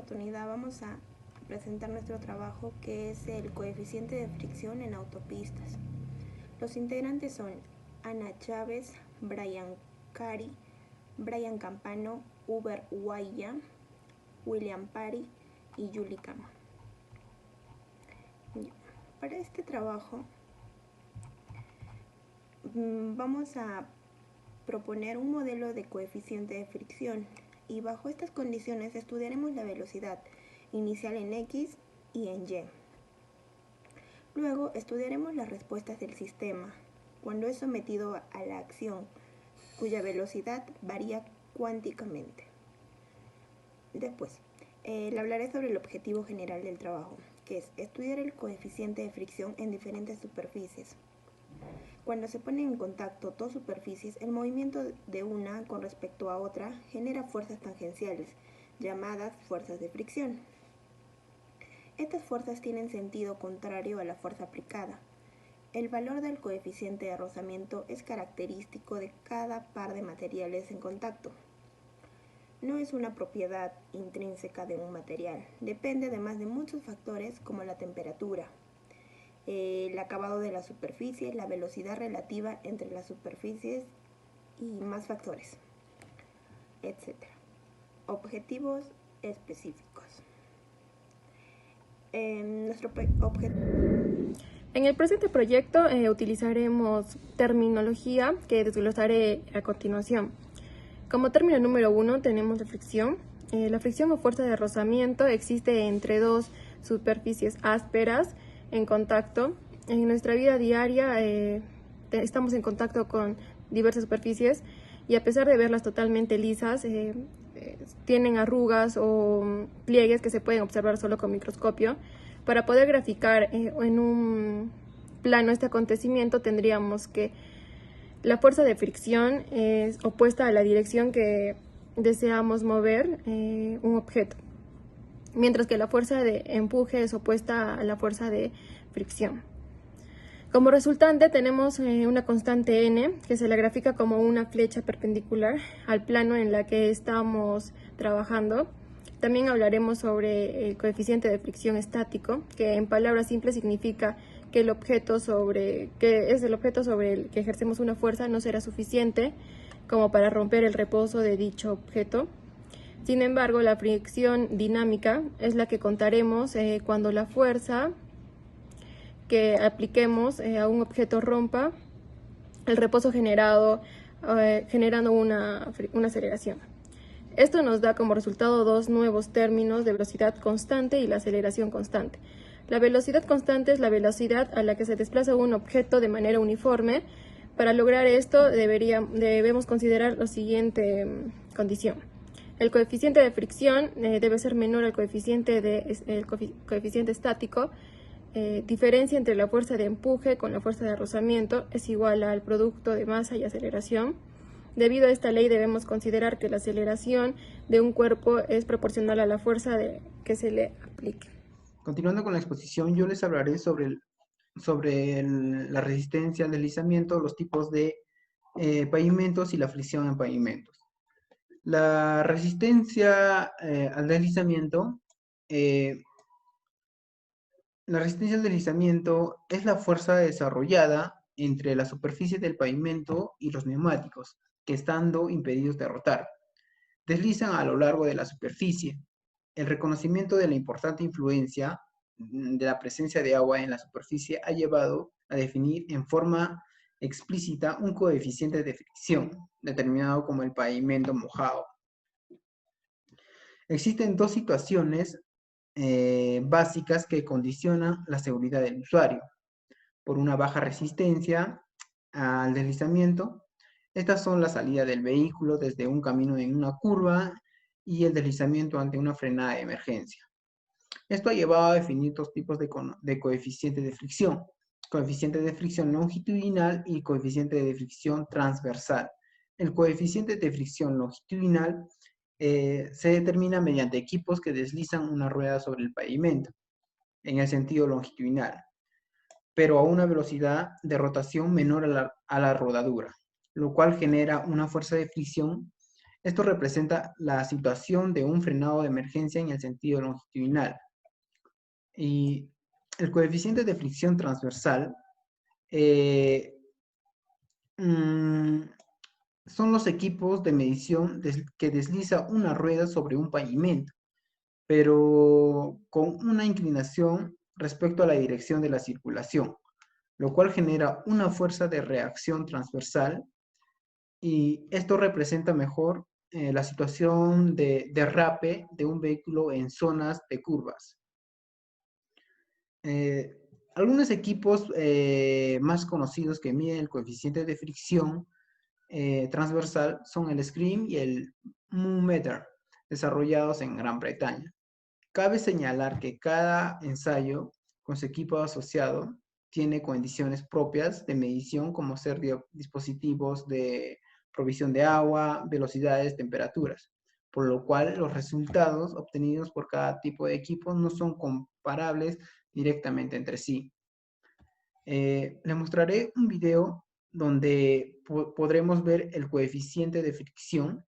oportunidad vamos a presentar nuestro trabajo, que es el coeficiente de fricción en autopistas. Los integrantes son Ana Chávez, Brian Cari, Brian Campano, Uber Guaya, William Pari y Yuli Kama. Para este trabajo vamos a proponer un modelo de coeficiente de fricción, y bajo estas condiciones estudiaremos la velocidad inicial en X y en Y. Luego estudiaremos las respuestas del sistema cuando es sometido a la acción, cuya velocidad varía cuánticamente. Después, le hablaré sobre el objetivo general del trabajo, que es estudiar el coeficiente de fricción en diferentes superficies. Cuando se ponen en contacto dos superficies, el movimiento de una con respecto a otra genera fuerzas tangenciales, llamadas fuerzas de fricción. Estas fuerzas tienen sentido contrario a la fuerza aplicada. El valor del coeficiente de rozamiento es característico de cada par de materiales en contacto. No es una propiedad intrínseca de un material, depende además de muchos factores como la temperatura, el acabado de la superficie, la velocidad relativa entre las superficies y más factores, etc. Objetivos específicos. Nuestro objetivo. En el presente proyecto utilizaremos terminología que desglosaré a continuación. Como término número 1 tenemos la fricción. La fricción o fuerza de rozamiento existe entre dos superficies ásperas en contacto. En nuestra vida diaria estamos en contacto con diversas superficies y a pesar de verlas totalmente lisas, tienen arrugas o pliegues que se pueden observar solo con microscopio. Para poder graficar en un plano este acontecimiento tendríamos que la fuerza de fricción es opuesta a la dirección que deseamos mover un objeto, mientras que la fuerza de empuje es opuesta a la fuerza de fricción. Como resultante tenemos una constante n que se la grafica como una flecha perpendicular al plano en la que estamos trabajando. También hablaremos sobre el coeficiente de fricción estático, que en palabras simples significa que el objeto sobre el que ejercemos una fuerza no será suficiente como para romper el reposo de dicho objeto. Sin embargo, la fricción dinámica es la que contaremos cuando la fuerza que apliquemos a un objeto rompa el reposo generando una aceleración. Esto nos da como resultado dos nuevos términos de velocidad constante y la aceleración constante. La velocidad constante es la velocidad a la que se desplaza un objeto de manera uniforme. Para lograr esto debemos considerar la siguiente condición. El coeficiente de fricción debe ser menor al coeficiente estático. Diferencia entre la fuerza de empuje con la fuerza de rozamiento es igual al producto de masa y aceleración. Debido a esta ley debemos considerar que la aceleración de un cuerpo es proporcional a la fuerza que se le aplique. Continuando con la exposición, yo les hablaré sobre la resistencia al deslizamiento, los tipos de pavimentos y la fricción en pavimentos. La resistencia al deslizamiento es la fuerza desarrollada entre la superficie del pavimento y los neumáticos, que estando impedidos de rotar, deslizan a lo largo de la superficie. El reconocimiento de la importante influencia de la presencia de agua en la superficie ha llevado a definir en forma explícita un coeficiente de fricción, determinado como el pavimento mojado. Existen dos situaciones básicas que condicionan la seguridad del usuario. Por una baja resistencia al deslizamiento, estas son la salida del vehículo desde un camino en una curva y el deslizamiento ante una frenada de emergencia. Esto ha llevado a definir dos tipos de coeficiente de fricción: coeficiente de fricción longitudinal y coeficiente de fricción transversal. El coeficiente de fricción longitudinal se determina mediante equipos que deslizan una rueda sobre el pavimento en el sentido longitudinal, pero a una velocidad de rotación menor a la rodadura, lo cual genera una fuerza de fricción Esto representa la situación de un frenado de emergencia en el sentido longitudinal. Y el coeficiente de fricción transversal son los equipos de medición que desliza una rueda sobre un pavimento, pero con una inclinación respecto a la dirección de la circulación, lo cual genera una fuerza de reacción transversal, y esto representa mejor la situación de derrape de un vehículo en zonas de curvas. Algunos equipos más conocidos que miden el coeficiente de fricción transversal son el SCREAM y el Moonmeter, desarrollados en Gran Bretaña. Cabe señalar que cada ensayo con su equipo asociado tiene condiciones propias de medición, como ser dispositivos de provisión de agua, velocidades, temperaturas, por lo cual los resultados obtenidos por cada tipo de equipo no son comparables directamente entre sí. Les mostraré un video donde podremos ver el coeficiente de fricción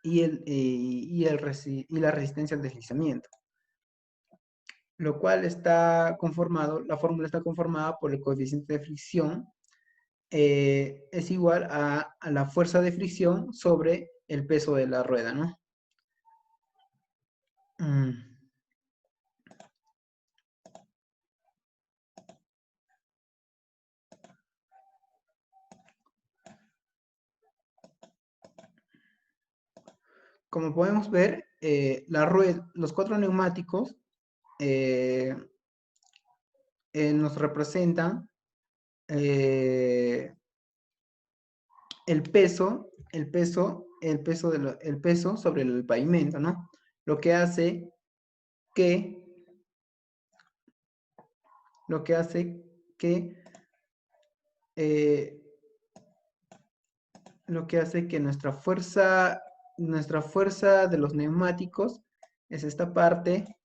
y la resistencia al deslizamiento, lo cual está conformado, la fórmula está conformada por el coeficiente de fricción, es igual a la fuerza de fricción sobre el peso de la rueda, ¿no? Como podemos ver, los 4 neumáticos nos representan el peso sobre el pavimento, ¿no? Lo que hace que nuestra fuerza de los neumáticos es esta parte.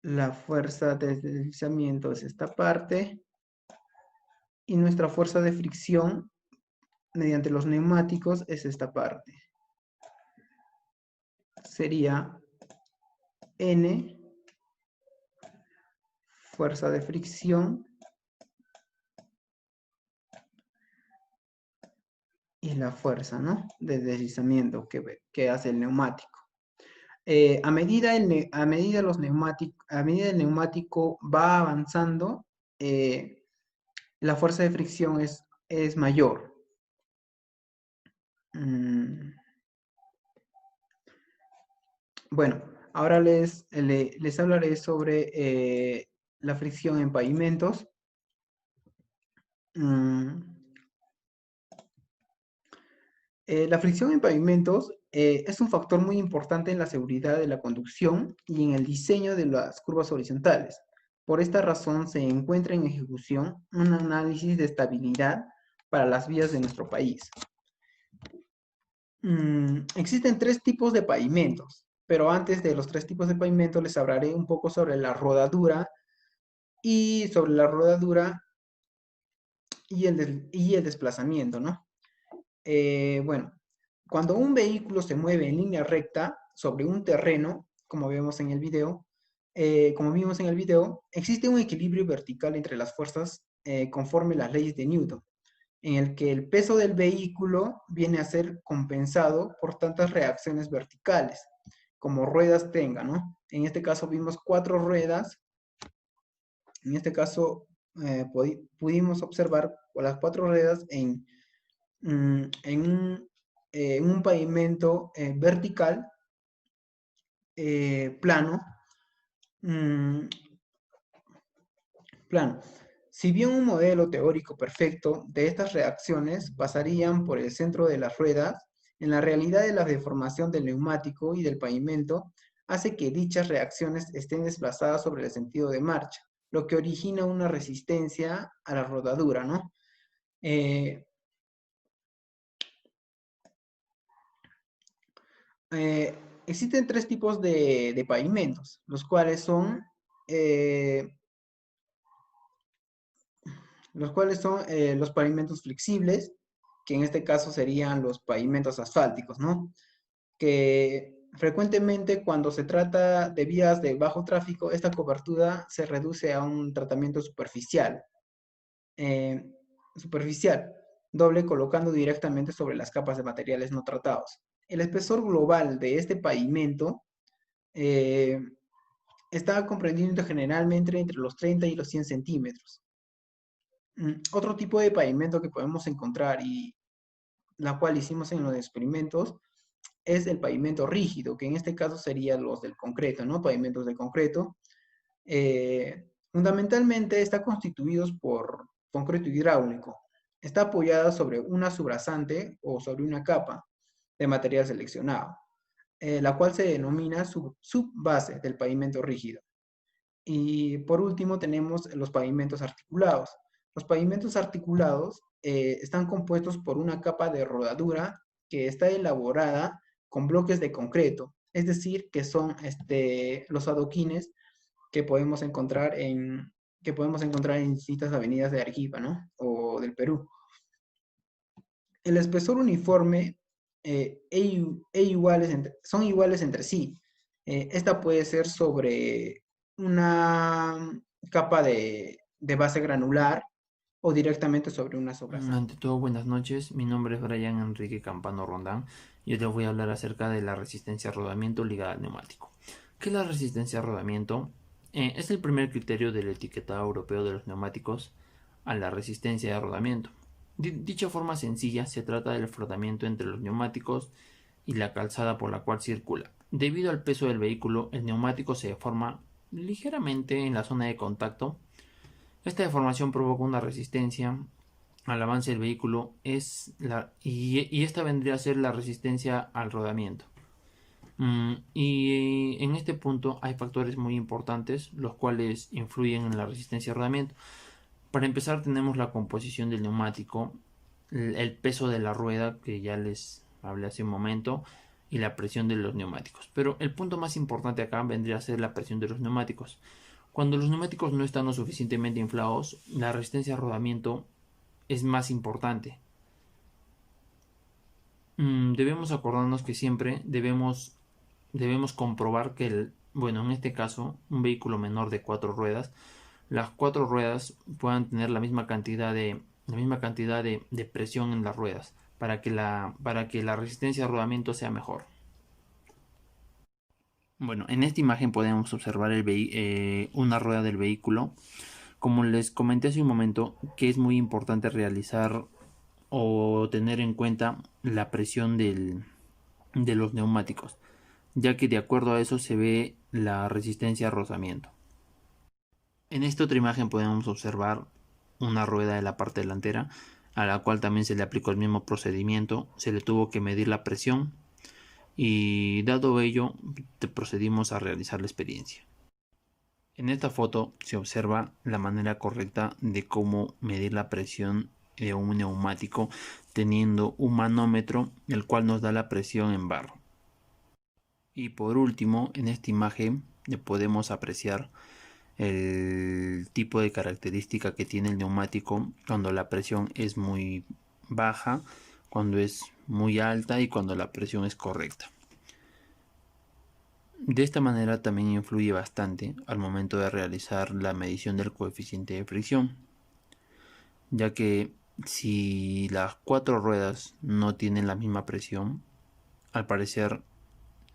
La fuerza de deslizamiento es esta parte. Y nuestra fuerza de fricción mediante los neumáticos es esta parte. Sería N, fuerza de fricción, y la fuerza, ¿no?, de deslizamiento que hace el neumático. A medida el neumático va avanzando, la fuerza de fricción es mayor. Bueno, ahora les hablaré sobre la fricción en pavimentos. La fricción en pavimentos es un factor muy importante en la seguridad de la conducción y en el diseño de las curvas horizontales. Por esta razón se encuentra en ejecución un análisis de estabilidad para las vías de nuestro país. Existen 3 tipos de pavimentos, pero antes de los 3 tipos de pavimentos les hablaré un poco sobre la rodadura y el desplazamiento, ¿no? Bueno, cuando un vehículo se mueve en línea recta sobre un terreno, como vimos en el video, existe un equilibrio vertical entre las fuerzas conforme las leyes de Newton, en el que el peso del vehículo viene a ser compensado por tantas reacciones verticales como ruedas tenga, ¿no? En este caso vimos 4 ruedas. En este caso pudimos observar las 4 ruedas en un pavimento vertical, plano. Si bien un modelo teórico perfecto de estas reacciones pasarían por el centro de las ruedas, en la realidad de la deformación del neumático y del pavimento hace que dichas reacciones estén desplazadas sobre el sentido de marcha, lo que origina una resistencia a la rodadura, ¿no? Existen 3 tipos de pavimentos, los cuales son los cuales son los pavimentos flexibles, que en este caso serían los pavimentos asfálticos, ¿no? Que frecuentemente cuando se trata de vías de bajo tráfico, esta cobertura se reduce a un tratamiento eh, superficial, doble colocando directamente sobre las capas de materiales no tratados. El espesor global de este pavimento eh, está comprendido generalmente entre los 30 y los 100 centímetros. Otro tipo de pavimento que podemos encontrar y la cual hicimos en los experimentos es el pavimento rígido, que en este caso serían los del concreto, ¿no? Pavimentos de concreto. Fundamentalmente está constituidos por concreto hidráulico. Está apoyada sobre una subrasante o sobre una capa de material seleccionado, la cual se denomina subbase del pavimento rígido. Y por último tenemos los pavimentos articulados. Los pavimentos articulados están compuestos por una capa de rodadura que está elaborada con bloques de concreto, es decir, que son los adoquines que podemos encontrar en distintas avenidas de Arequipa, ¿no? O del Perú. El espesor uniforme son iguales entre sí. Esta puede ser sobre una capa de base granular o directamente sobre una sobrasada. Ante todo, buenas noches. Mi nombre es Brian Enrique Campano Rondán y hoy les voy a hablar acerca de la resistencia a rodamiento ligada al neumático. ¿Qué es la resistencia a rodamiento? Es el primer criterio del etiquetado europeo de los neumáticos a la resistencia de rodamiento. Dicha forma sencilla se trata del frotamiento entre los neumáticos y la calzada por la cual circula. Debido al peso del vehículo, el neumático se deforma ligeramente en la zona de contacto. Esta deformación provoca una resistencia al avance del vehículo y esta vendría a ser la resistencia al rodamiento. Y en este punto hay factores muy importantes los cuales influyen en la resistencia al rodamiento. Para empezar tenemos la composición del neumático, el peso de la rueda que ya les hablé hace un momento y la presión de los neumáticos. Pero el punto más importante acá vendría a ser la presión de los neumáticos. Cuando los neumáticos no están lo suficientemente inflados, la resistencia al rodamiento es más importante. Debemos acordarnos que siempre debemos comprobar que en este caso, un vehículo menor de 4 ruedas, las 4 ruedas puedan tener la misma cantidad de presión en las ruedas para que la resistencia al rodamiento sea mejor. Bueno, en esta imagen podemos observar una rueda del vehículo. Como les comenté hace un momento, que es muy importante realizar o tener en cuenta la presión de los neumáticos, ya que de acuerdo a eso se ve la resistencia a rozamiento. En esta otra imagen podemos observar una rueda de la parte delantera, a la cual también se le aplicó el mismo procedimiento. Se le tuvo que medir la presión y dado ello procedimos a realizar la experiencia. En esta foto se observa la manera correcta de cómo medir la presión de un neumático teniendo un manómetro el cual nos da la presión en bar. Y por último, en esta imagen podemos apreciar el tipo de característica que tiene el neumático cuando la presión es muy baja, cuando es muy alta y cuando la presión es correcta. De esta manera también influye bastante al momento de realizar la medición del coeficiente de fricción, ya que si las 4 ruedas no tienen la misma presión, al parecer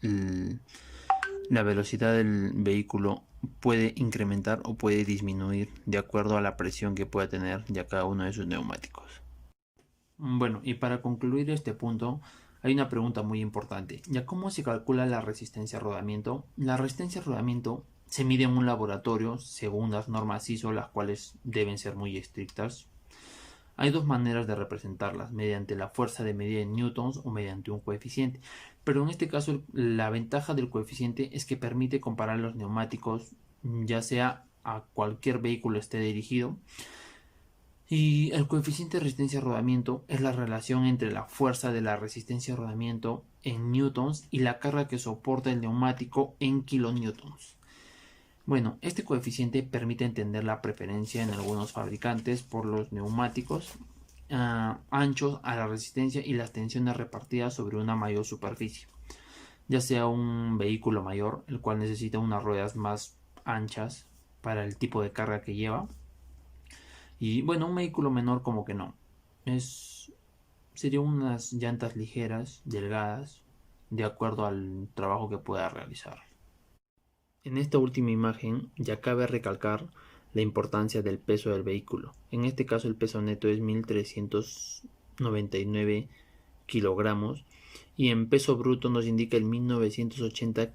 la velocidad del vehículo puede incrementar o puede disminuir de acuerdo a la presión que pueda tener ya cada uno de sus neumáticos. Bueno, y para concluir este punto, hay una pregunta muy importante. ¿Ya cómo se calcula la resistencia a rodamiento? La resistencia a rodamiento se mide en un laboratorio según las normas ISO, las cuales deben ser muy estrictas. Hay dos maneras de representarlas, mediante la fuerza de medida en newtons o mediante un coeficiente. Pero en este caso la ventaja del coeficiente es que permite comparar los neumáticos, ya sea a cualquier vehículo esté dirigido. Y el coeficiente de resistencia a rodamiento es la relación entre la fuerza de la resistencia a rodamiento en newtons y la carga que soporta el neumático en kilonewtons. Bueno, este coeficiente permite entender la preferencia en algunos fabricantes por los neumáticos anchos a la resistencia y las tensiones repartidas sobre una mayor superficie, ya sea un vehículo mayor, el cual necesita unas ruedas más anchas para el tipo de carga que lleva, y bueno, un vehículo menor como que no, serían unas llantas ligeras, delgadas, de acuerdo al trabajo que pueda realizar. En esta última imagen ya cabe recalcar la importancia del peso del vehículo. En este caso el peso neto es 1399 kilogramos y en peso bruto nos indica el 1980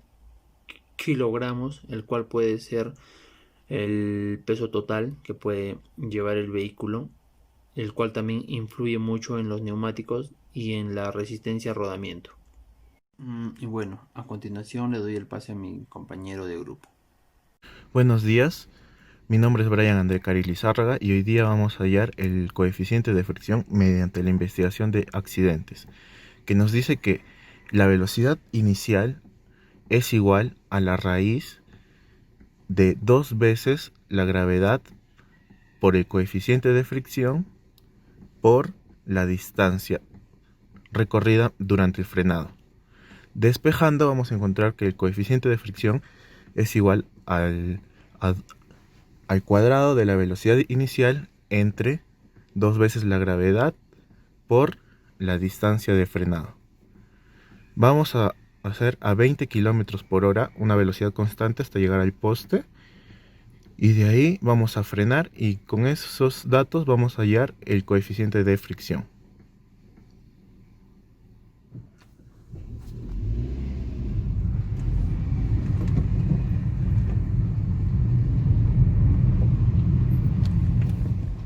kilogramos, el cual puede ser el peso total que puede llevar el vehículo, el cual también influye mucho en los neumáticos y en la resistencia a rodamiento. Y bueno, a continuación le doy el pase a mi compañero de grupo. Buenos días, mi nombre es Brian André Cari Lizárraga y hoy día vamos a hallar el coeficiente de fricción mediante la investigación de accidentes, que nos dice que la velocidad inicial es igual a la raíz de 2 veces la gravedad por el coeficiente de fricción por la distancia recorrida durante el frenado. Despejando vamos a encontrar que el coeficiente de fricción es igual al cuadrado de la velocidad inicial entre 2 veces la gravedad por la distancia de frenado. Vamos a hacer a 20 km por hora una velocidad constante hasta llegar al poste, y de ahí vamos a frenar y con esos datos vamos a hallar el coeficiente de fricción.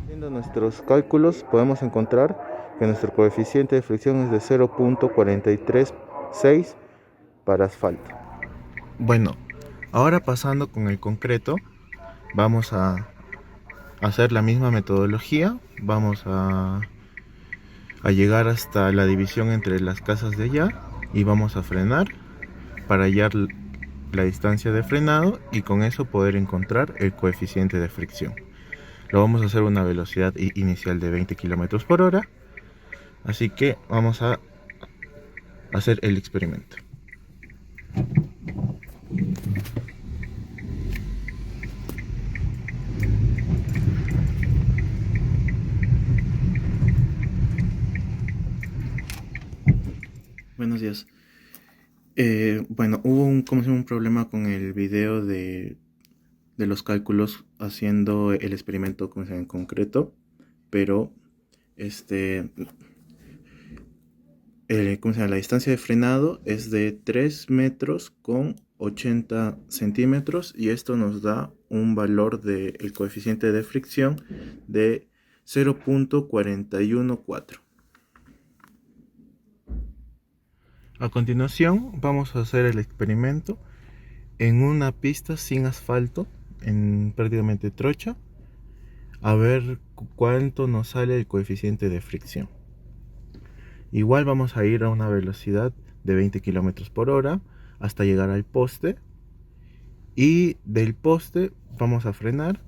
Haciendo nuestros cálculos podemos encontrar que nuestro coeficiente de fricción es de 0.436 para asfalto. Bueno, ahora pasando con el concreto, vamos a hacer la misma metodología. Vamos a llegar hasta la división entre las casas de allá y vamos a frenar para hallar la distancia de frenado y con eso poder encontrar el coeficiente de fricción. Lo vamos a hacer a una velocidad inicial de 20 km por hora. Así que vamos a hacer el experimento. Buenos días. Bueno, hubo un problema con el video de los cálculos haciendo el experimento en concreto, pero la distancia de frenado es de 3 metros con 80 centímetros y esto nos da un valor del coeficiente de fricción de 0.414. A continuación vamos a hacer el experimento en una pista sin asfalto, en prácticamente trocha, a ver cuánto nos sale el coeficiente de fricción. Igual vamos a ir a una velocidad de 20 km por hora hasta llegar al poste, y del poste vamos a frenar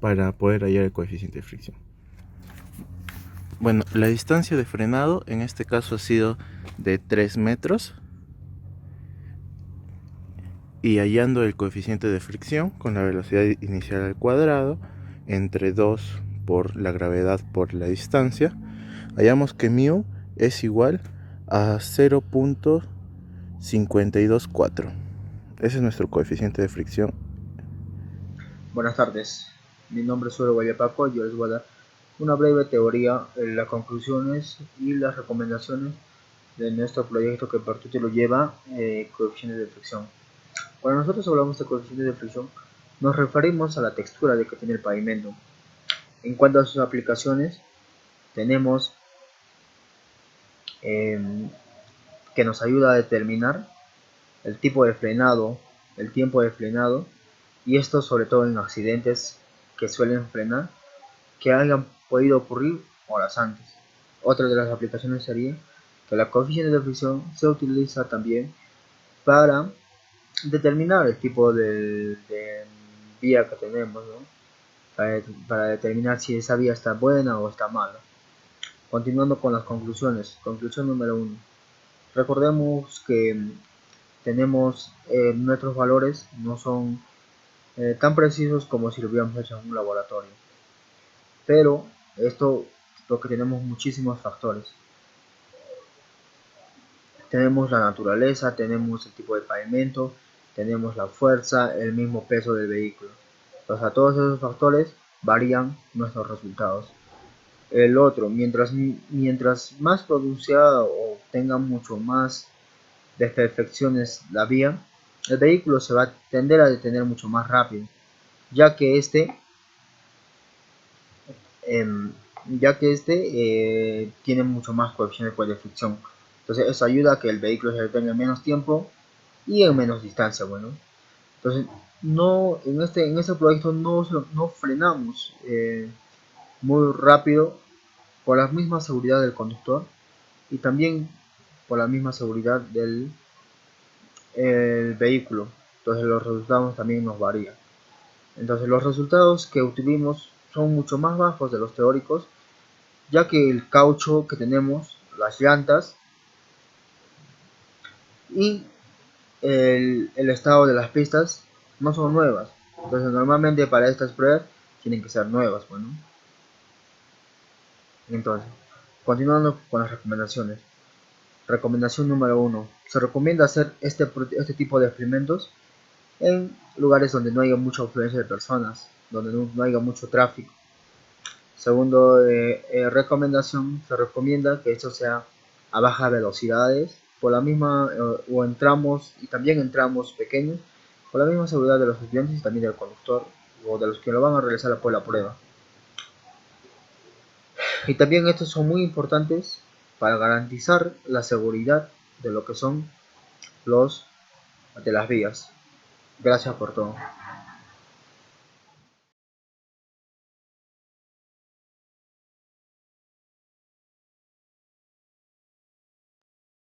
para poder hallar el coeficiente de fricción. Bueno, la distancia de frenado en este caso ha sido de 3 metros, y hallando el coeficiente de fricción con la velocidad inicial al cuadrado entre 2 por la gravedad por la distancia, hallamos que μ es igual a 0.524. Ese es nuestro coeficiente de fricción. Buenas tardes, mi nombre es Uro Paco y yo les voy a dar una breve teoría de las conclusiones y las recomendaciones de nuestro proyecto que por título lleva coeficiente de fricción. Cuando nosotros hablamos de coeficiente de fricción, nos referimos a la textura que tiene el pavimento. En cuanto a sus aplicaciones, tenemos que nos ayuda a determinar el tipo de frenado, el tiempo de frenado, y esto sobre todo en accidentes que suelen frenar, que hayan podido ocurrir horas antes. Otra de las aplicaciones sería que la coeficiente de fricción se utiliza también para determinar el tipo de vía que tenemos, ¿no? Para determinar si esa vía está buena o está mala. Continuando con las conclusiones. Conclusión número 1. Recordemos que tenemos nuestros valores no son tan precisos como si lo hubiéramos hecho en un laboratorio. Pero esto porque tenemos muchísimos factores. Tenemos la naturaleza, tenemos el tipo de pavimento, tenemos la fuerza, el mismo peso del vehículo. Entonces, a todos esos factores varían nuestros resultados. El otro, mientras más pronunciada o tenga mucho más desperfecciones la vía, el vehículo se va a tender a detener mucho más rápido, ya que tiene mucho más coeficiente de fricción. Entonces eso ayuda a que el vehículo se detenga en menos tiempo y en menos distancia. Bueno, entonces en este proyecto no frenamos muy rápido por la misma seguridad del conductor y también por la misma seguridad del vehículo. Entonces los resultados también nos varían. Entonces los resultados que obtuvimos son mucho más bajos de los teóricos, ya que el caucho que tenemos, las llantas y el estado de las pistas no son nuevas. Entonces normalmente para estas pruebas tienen que ser nuevas. Bueno, entonces, continuando con las recomendaciones. Recomendación número 1. Se recomienda hacer este tipo de experimentos en lugares donde no haya mucha afluencia de personas, donde no haya mucho tráfico. Segundo, recomendación, se recomienda que esto sea a bajas velocidades, por la misma, o en tramos, y también en tramos pequeños, por la misma seguridad de los estudiantes y también del conductor, o de los que lo van a realizar por la prueba. Y también estos son muy importantes para garantizar la seguridad de lo que son de las vías. Gracias por todo.